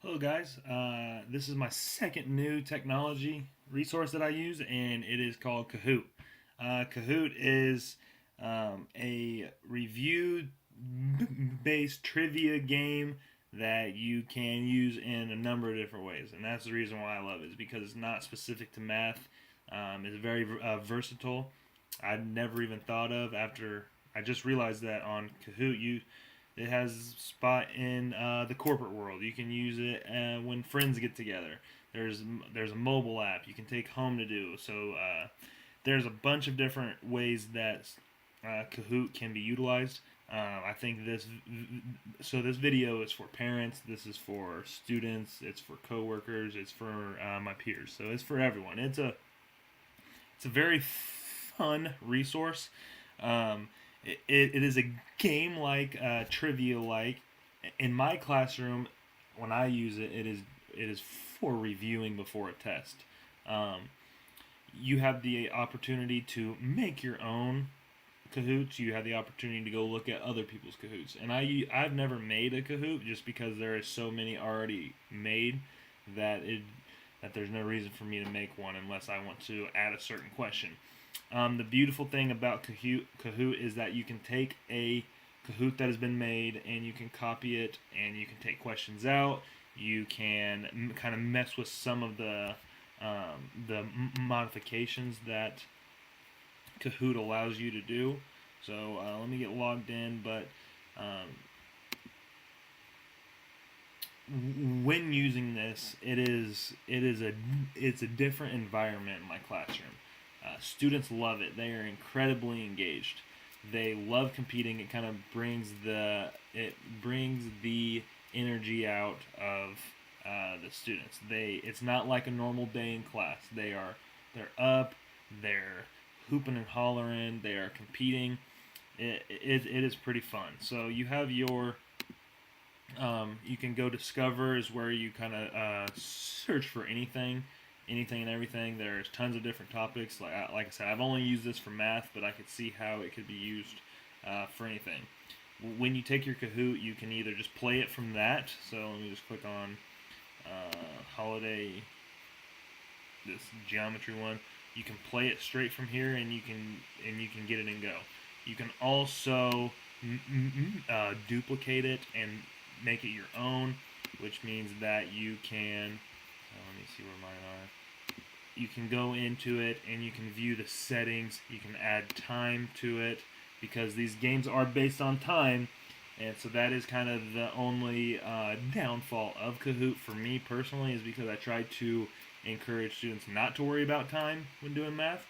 Hello, guys. This is my second new technology resource that I use, and it is called Kahoot. Kahoot is a review based trivia game that you can use in a number of different ways, and that's the reason why I love it, is because it's not specific to math. It's very versatile. I'd never even thought of after I just realized that on Kahoot it has spot in the corporate world. You can use it when friends get together. There's a mobile app you can take home to do. So there's a bunch of different ways that Kahoot can be utilized. I think this video is for parents. This is for students. It's for coworkers. It's for my peers. So it's for everyone. It's a very fun resource. It is a game like trivia like. In my classroom, when I use it, it is for reviewing before a test. Um, you have the opportunity to make your own Kahoots. You have the opportunity to go look at other people's Kahoots. And I've never made a Kahoot just because there is so many already made that it that there's no reason for me to make one unless I want to add a certain question. The beautiful thing about Kahoot is that you can take a Kahoot that has been made and you can copy it and you can take questions out. You can kind of mess with some of the modifications that Kahoot allows you to do. So let me get logged in, but when using this, it's a different environment in my classroom. Students love it. They are incredibly engaged. They love competing. It kind of brings the energy out of the students. It's not like a normal day in class. They're up. They're hooping and hollering. They are competing. It is pretty fun. So you have you can go discover is where you kind of search for anything and everything. There's tons of different topics. Like I said, I've only used this for math, but I could see how it could be used for anything. When you take your Kahoot, you can either just play it from that. So let me just click on holiday, this geometry one. You can play it straight from here, and you can get it and go. You can also duplicate it and make it your own, which means that you can. Let me see where mine are. You can go into it and you can view the settings. You can add time to it because these games are based on time, and so that is kind of the only downfall of Kahoot for me personally, is because I try to encourage students not to worry about time when doing math.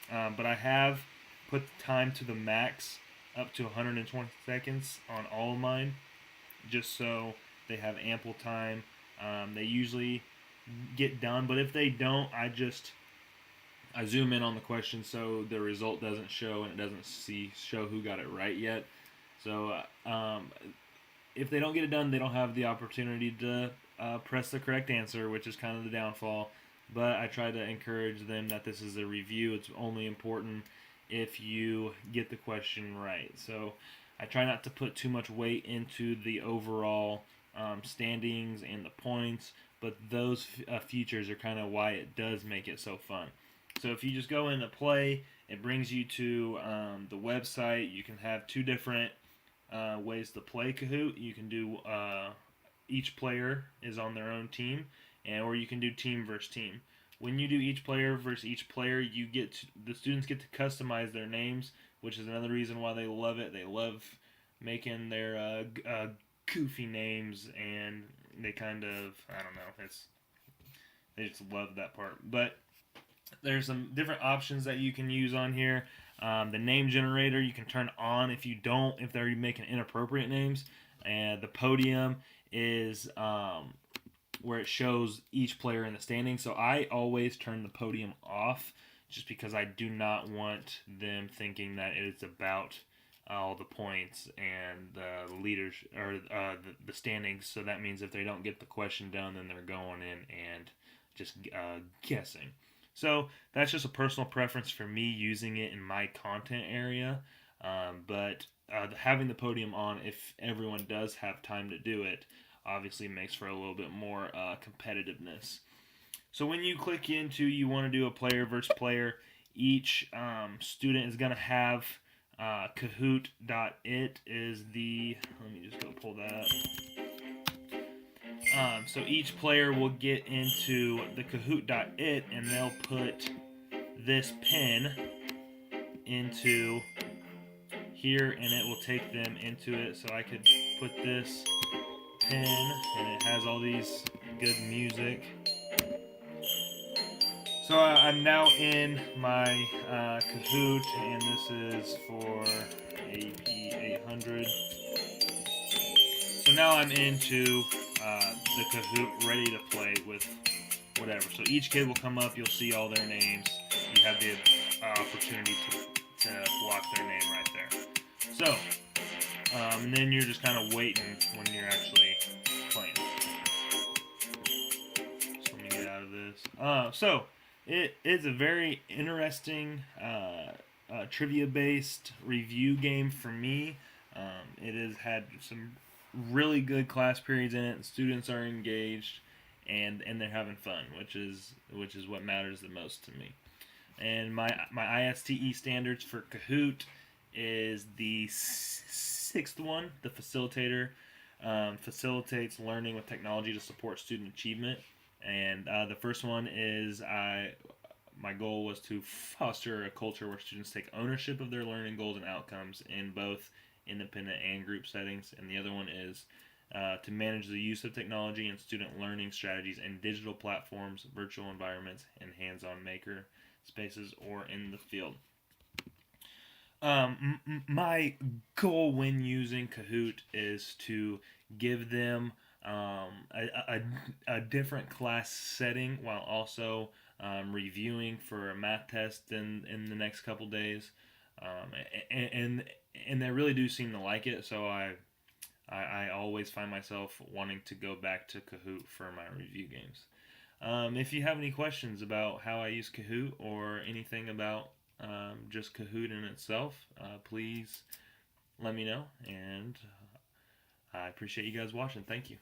But I have put the time to the max up to 120 seconds on all of mine, just so they have ample time. They usually get done, but if they don't, I zoom in on the question so the result doesn't show and it doesn't show who got it right yet. So if they don't get it done, they don't have the opportunity to press the correct answer, which is kind of the downfall. But I try to encourage them that this is a review. It's only important if you get the question right. So I try not to put too much weight into the overall standings and the points, but those features are kind of why it does make it so fun. So if you just go into play, it brings you to the website. You can have two different ways to play Kahoot. You can do each player is on their own team, or you can do team versus team. When you do each player versus each player, the students get to customize their names, which is another reason why they love it. They love making their goofy names, and they kind of, I don't know, they just love that part. But there's some different options that you can use on here. The name generator you can turn on if they're making inappropriate names. And the podium is where it shows each player in the standings. So I always turn the podium off just because I do not want them thinking that it's about all the points and the leaders or the standings. So that means if they don't get the question done, then they're going in and just guessing. So that's just a personal preference for me using it in my content area. But having the podium on, if everyone does have time to do it, obviously makes for a little bit more competitiveness. So when you click into, you want to do a player versus player, each student is going to have Kahoot.it is the, let me just go pull that up. So each player will get into the Kahoot.it and they'll put this pin into here and it will take them into it. So I could put this pin and it has all these good music. So I'm now in my Kahoot, and this is for AP 800. So now I'm into the Kahoot, ready to play with whatever. So each kid will come up, you'll see all their names. You have the opportunity to block their name right there. So, and then you're just kind of waiting when you're actually playing. So let me get out of this. So it is a very interesting trivia-based review game for me. It has had some really good class periods in it. Students are engaged, and they're having fun, which is what matters the most to me. And my ISTE standards for Kahoot is the sixth one. The facilitator facilitates learning with technology to support student achievement. And the first one is my goal was to foster a culture where students take ownership of their learning goals and outcomes in both independent and group settings. And the other one is to manage the use of technology and student learning strategies in digital platforms, virtual environments, and hands-on maker spaces or in the field. My goal when using Kahoot is to give them a different class setting while also reviewing for a math test in the next couple days, and they really do seem to like it. So I always find myself wanting to go back to Kahoot for my review games. If you have any questions about how I use Kahoot or anything about just Kahoot in itself, please let me know. And I appreciate you guys watching. Thank you.